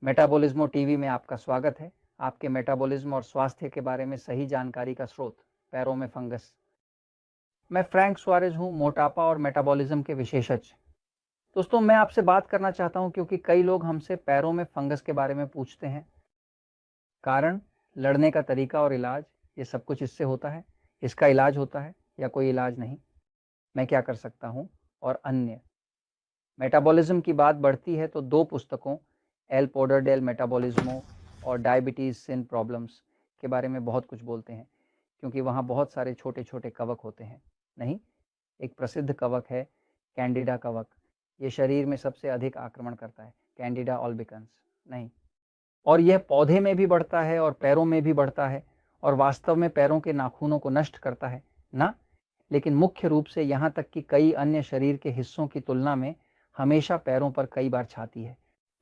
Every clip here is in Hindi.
मेटाबॉलिज्मो टीवी में आपका स्वागत है। आपके मेटाबॉलिज्म और स्वास्थ्य के बारे में सही जानकारी का स्रोत, पैरों में फंगस। मैं फ्रैंक सुआरेज हूँ, मोटापा और मेटाबॉलिज्म के विशेषज्ञ। दोस्तों, मैं आपसे बात करना चाहता हूँ क्योंकि कई लोग हमसे पैरों में फंगस के बारे में पूछते हैं। कारण, लड़ने का तरीका और इलाज, ये सब कुछ इससे होता है। इसका इलाज होता है या कोई इलाज नहीं? मैं क्या कर सकता हूँ? और अन्य। मेटाबॉलिज्म की बात बढ़ती है तो दो पुस्तकों, एल पोडरडेल मेटाबॉलिज्मो और डायबिटीज़ सिन प्रॉब्लम्स के बारे में बहुत कुछ बोलते हैं, क्योंकि वहाँ बहुत सारे छोटे छोटे कवक होते हैं। नहीं, एक प्रसिद्ध कवक है कैंडिडा कवक। ये शरीर में सबसे अधिक आक्रमण करता है, कैंडिडा ऑल्बिकन्स। नहीं, और यह पौधे में भी बढ़ता है और पैरों में भी बढ़ता है और वास्तव में पैरों के नाखूनों को नष्ट करता है ना। लेकिन मुख्य रूप से यहाँ तक कि कई अन्य शरीर के हिस्सों की तुलना में हमेशा पैरों पर कई बार छाती है।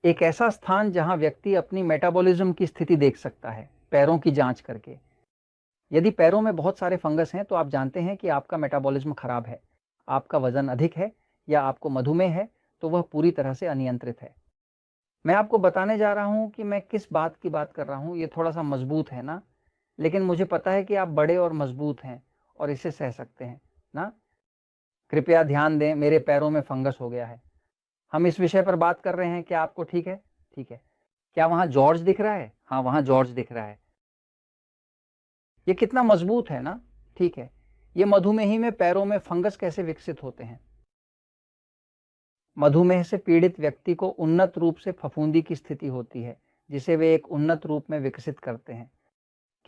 एक ऐसा स्थान जहाँ व्यक्ति अपनी मेटाबॉलिज्म की स्थिति देख सकता है पैरों की जांच करके। यदि पैरों में बहुत सारे फंगस हैं तो आप जानते हैं कि आपका मेटाबॉलिज्म खराब है, आपका वजन अधिक है या आपको मधुमेह है, तो वह पूरी तरह से अनियंत्रित है। मैं आपको बताने जा रहा हूं कि मैं किस बात की बात कर रहा हूं। ये थोड़ा सा मजबूत है ना, लेकिन मुझे पता है कि आप बड़े और मजबूत हैं और इसे सह सकते हैं ना। कृपया ध्यान दें, मेरे पैरों में फंगस हो गया है। हम इस विषय पर बात कर रहे हैं, क्या आपको ठीक है? ठीक है। क्या वहां जॉर्ज दिख रहा है? हाँ, वहां जॉर्ज दिख रहा है। ये कितना मजबूत है ना। ठीक है। ये मधुमेही में पैरों में फंगस कैसे विकसित होते हैं? मधुमेह से पीड़ित व्यक्ति को उन्नत रूप से फफूंदी की स्थिति होती है, जिसे वे एक उन्नत रूप में विकसित करते हैं।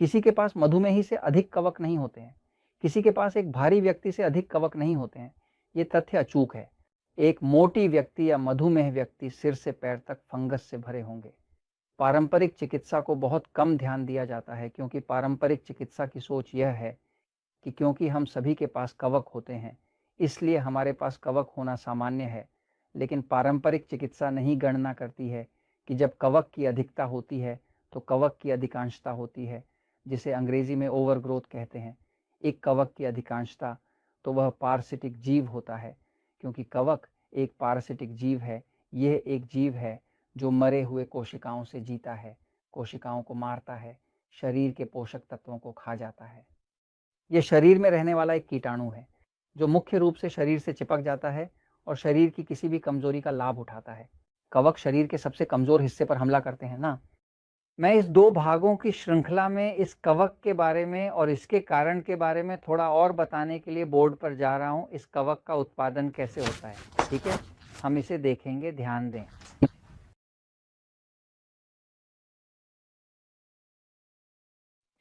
किसी के पास मधुमेही से अधिक कवक नहीं होते हैं, किसी के पास एक भारी व्यक्ति से अधिक कवक नहीं होते हैं। ये तथ्य अचूक है। एक मोटी व्यक्ति या मधुमेह व्यक्ति सिर से पैर तक फंगस से भरे होंगे। पारंपरिक चिकित्सा को बहुत कम ध्यान दिया जाता है, क्योंकि पारंपरिक चिकित्सा की सोच यह है कि क्योंकि हम सभी के पास कवक होते हैं, इसलिए हमारे पास कवक होना सामान्य है। लेकिन पारंपरिक चिकित्सा नहीं गणना करती है कि जब कवक की अधिकता होती है तो कवक की अधिकांशता होती है, जिसे अंग्रेजी में ओवरग्रोथ कहते हैं। एक कवक की अधिकांशता, तो वह पारसिटिक जीव होता है, क्योंकि कवक एक पारसिटिक जीव है। यह एक जीव है जो मरे हुए कोशिकाओं से जीता है, कोशिकाओं को मारता है, शरीर के पोषक तत्वों को खा जाता है। यह शरीर में रहने वाला एक कीटाणु है जो मुख्य रूप से शरीर से चिपक जाता है और शरीर की किसी भी कमजोरी का लाभ उठाता है। कवक शरीर के सबसे कमजोर हिस्से पर हमला करते हैं ना। मैं इस दो भागों की श्रृंखला में इस कवक के बारे में और इसके कारण के बारे में थोड़ा और बताने के लिए बोर्ड पर जा रहा हूं। इस कवक का उत्पादन कैसे होता है, ठीक है? हम इसे देखेंगे, ध्यान दें।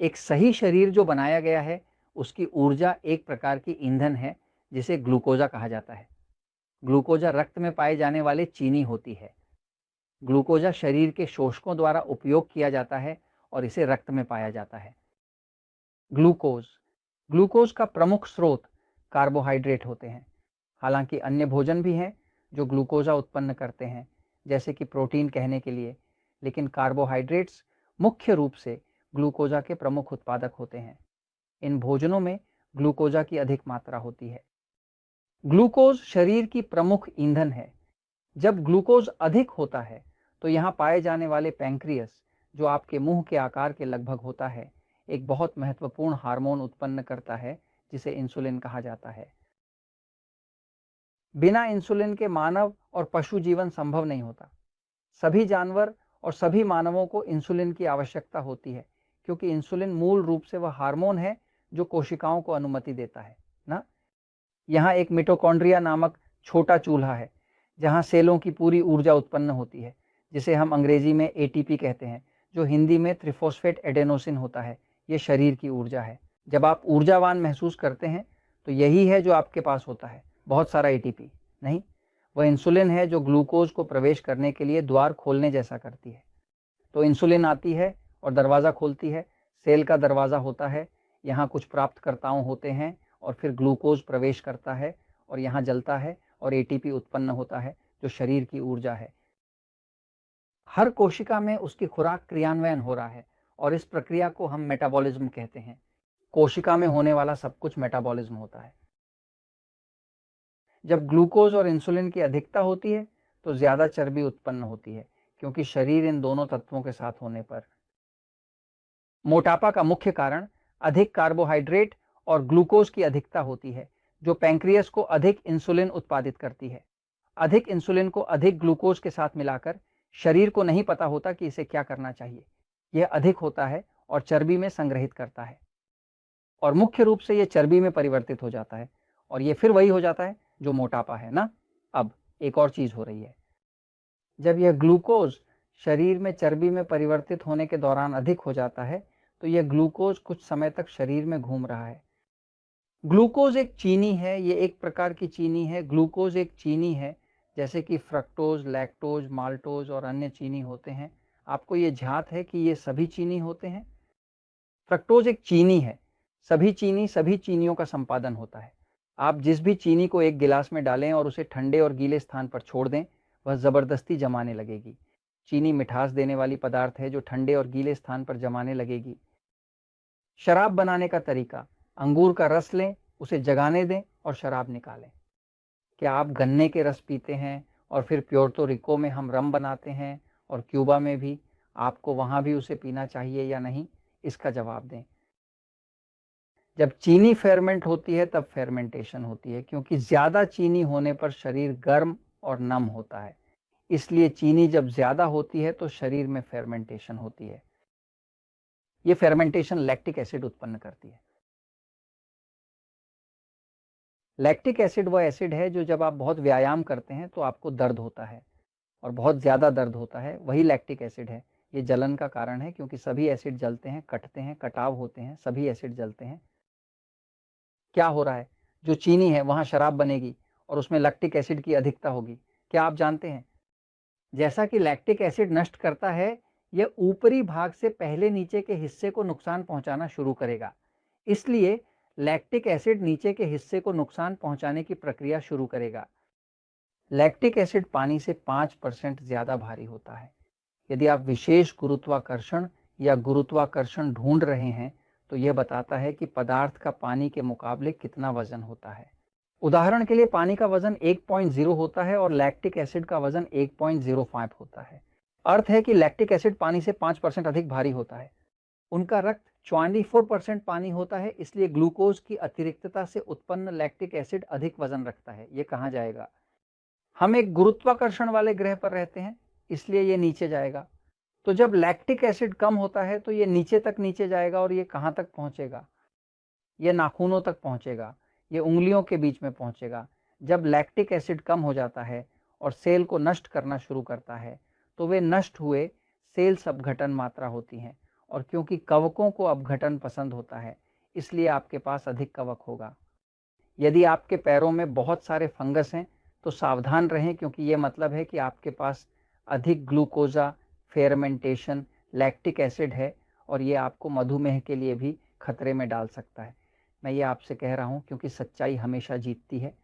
एक सही शरीर जो बनाया गया है, उसकी ऊर्जा एक प्रकार की ईंधन है जिसे ग्लूकोजा कहा जाता है। ग्लूकोजा रक्त में पाए जाने वाले चीनी होती है। ग्लूकोजा शरीर के शोषकों द्वारा उपयोग किया जाता है और इसे रक्त में पाया जाता है। ग्लूकोज ग्लूकोज का प्रमुख स्रोत कार्बोहाइड्रेट होते हैं। हालांकि अन्य भोजन भी हैं जो ग्लूकोजा उत्पन्न करते हैं, जैसे कि प्रोटीन कहने के लिए, लेकिन कार्बोहाइड्रेट्स मुख्य रूप से ग्लूकोजा के प्रमुख उत्पादक होते हैं। इन भोजनों में ग्लूकोजा की अधिक मात्रा होती है। ग्लूकोज शरीर की प्रमुख ईंधन है। जब ग्लूकोज अधिक होता है तो यहाँ पाए जाने वाले पैंक्रियस, जो आपके मुंह के आकार के लगभग होता है, एक बहुत महत्वपूर्ण हार्मोन उत्पन्न करता है जिसे इंसुलिन कहा जाता है। बिना इंसुलिन के मानव और पशु जीवन संभव नहीं होता। सभी जानवर और सभी मानवों को इंसुलिन की आवश्यकता होती है, क्योंकि इंसुलिन मूल रूप से वह हार्मोन है जो कोशिकाओं को अनुमति देता है ना। यहाँ एक मिटोकॉन्ड्रिया नामक छोटा चूल्हा है जहाँ सेलों की पूरी ऊर्जा उत्पन्न होती है, जिसे हम अंग्रेजी में एटीपी कहते हैं, जो हिंदी में त्रिफॉस्फेट एडेनोसिन होता है। ये शरीर की ऊर्जा है। जब आप ऊर्जावान महसूस करते हैं तो यही है जो आपके पास होता है, बहुत सारा एटीपी नहीं। वह इंसुलिन है जो ग्लूकोज को प्रवेश करने के लिए द्वार खोलने जैसा करती है। तो इंसुलिन आती है और दरवाज़ा खोलती है। सेल का दरवाज़ा होता है, यहाँ कुछ प्राप्तकर्ताओं होते हैं और फिर ग्लूकोज प्रवेश करता है और यहाँ जलता है और एटीपी उत्पन्न होता है, जो शरीर की ऊर्जा है। हर कोशिका में उसकी खुराक क्रियान्वयन हो रहा है और इस प्रक्रिया को हम मेटाबॉलिज्म कहते हैं। कोशिका में होने वाला सब कुछ मेटाबॉलिज्म होता है। जब ग्लूकोज और इंसुलिन की अधिकता होती है तो ज़्यादा चर्बी उत्पन्न होती है, क्योंकि शरीर इन दोनों तत्वों के साथ होने पर। मोटापा का मुख्य कारण अधिक कार्बोहाइड्रेट और ग्लूकोज की अधिकता होती है, जो पैंक्रियास को अधिक इंसुलिन उत्पादित करती है। अधिक इंसुलिन को अधिक ग्लूकोज के साथ मिलाकर शरीर को नहीं पता होता कि इसे क्या करना चाहिए। यह अधिक होता है और चर्बी में संग्रहित करता है, और मुख्य रूप से यह चर्बी में परिवर्तित हो जाता है, और यह फिर वही हो जाता है जो मोटापा है ना। अब एक और चीज हो रही है, जब यह ग्लूकोज शरीर में चर्बी में परिवर्तित होने के दौरान अधिक हो जाता है, तो यह ग्लूकोज कुछ समय तक शरीर में घूम रहा है। ग्लूकोज एक चीनी है, ये एक प्रकार की चीनी है। ग्लूकोज एक चीनी है, जैसे कि फ्रक्टोज, लैक्टोज, माल्टोज और अन्य चीनी होते हैं। आपको ये ध्यात है कि ये सभी चीनी होते हैं। फ्रक्टोज एक चीनी है। सभी चीनियों का संपादन होता है। आप जिस भी चीनी को एक गिलास में डालें और उसे ठंडे और गीले स्थान पर छोड़ दें, वह जबरदस्ती जमाने लगेगी। चीनी मिठास देने वाली पदार्थ है जो ठंडे और गीले स्थान पर जमाने लगेगी। शराब बनाने का तरीका, अंगूर का रस लें, उसे जगाने दें और शराब निकालें। क्या आप गन्ने के रस पीते हैं और फिर प्योर्टो रिको में हम रम बनाते हैं, और क्यूबा में भी, आपको वहां भी उसे पीना चाहिए या नहीं, इसका जवाब दें। जब चीनी फेरमेंट होती है तब फेरमेंटेशन होती है, क्योंकि ज्यादा चीनी होने पर शरीर गर्म और नम होता है। इसलिए चीनी जब ज्यादा होती है तो शरीर में फेरमेंटेशन होती है। ये फेरमेंटेशन लैक्टिक एसिड उत्पन्न करती है। लैक्टिक एसिड वह एसिड है जो जब आप बहुत व्यायाम करते हैं तो आपको दर्द होता है, और बहुत ज्यादा दर्द होता है, वही लैक्टिक एसिड है। ये जलन का कारण है, क्योंकि सभी एसिड जलते हैं, कटते हैं, कटाव होते हैं, सभी एसिड जलते हैं। क्या हो रहा है, जो चीनी है वहां शराब बनेगी और उसमें लैक्टिक एसिड की अधिकता होगी। क्या आप जानते हैं, जैसा कि लैक्टिक एसिड नष्ट करता है, यह ऊपरी भाग से पहले नीचे के हिस्से को नुकसान पहुंचाना शुरू करेगा। इसलिए लैक्टिक एसिड नीचे के हिस्से को नुकसान पहुंचाने की प्रक्रिया शुरू करेगा। लैक्टिक एसिड पानी से 5% ज्यादा भारी होता है। यदि आप विशेष गुरुत्वाकर्षण या गुरुत्वाकर्षण ढूंढ रहे हैं, तो यह बताता है कि पदार्थ का पानी के मुकाबले कितना वजन होता है। उदाहरण के लिए पानी का वजन 1.0 होता है और लैक्टिक एसिड का वजन 1.05 होता है। अर्थ है कि लैक्टिक एसिड पानी से 5% अधिक भारी होता है। उनका रक्त 24% पानी होता है, इसलिए ग्लूकोज की अतिरिक्तता से उत्पन्न लैक्टिक एसिड अधिक वजन रखता है। ये कहाँ जाएगा? हम एक गुरुत्वाकर्षण वाले ग्रह पर रहते हैं, इसलिए ये नीचे जाएगा। तो जब लैक्टिक एसिड कम होता है तो ये नीचे जाएगा, और ये कहाँ तक पहुंचेगा? ये नाखूनों तक पहुंचेगा, ये उंगलियों के बीच में पहुंचेगा। जब लैक्टिक एसिड कम हो जाता है और सेल को नष्ट करना शुरू करता है, तो वे नष्ट हुए सेल्स अपघटन मात्रा होती हैं, और क्योंकि कवकों को अपघटन पसंद होता है, इसलिए आपके पास अधिक कवक होगा। यदि आपके पैरों में बहुत सारे फंगस हैं तो सावधान रहें, क्योंकि ये मतलब है कि आपके पास अधिक ग्लूकोजा, फेरमेंटेशन, लैक्टिक एसिड है, और ये आपको मधुमेह के लिए भी खतरे में डाल सकता है। मैं ये आपसे कह रहा हूँ क्योंकि सच्चाई हमेशा जीतती है।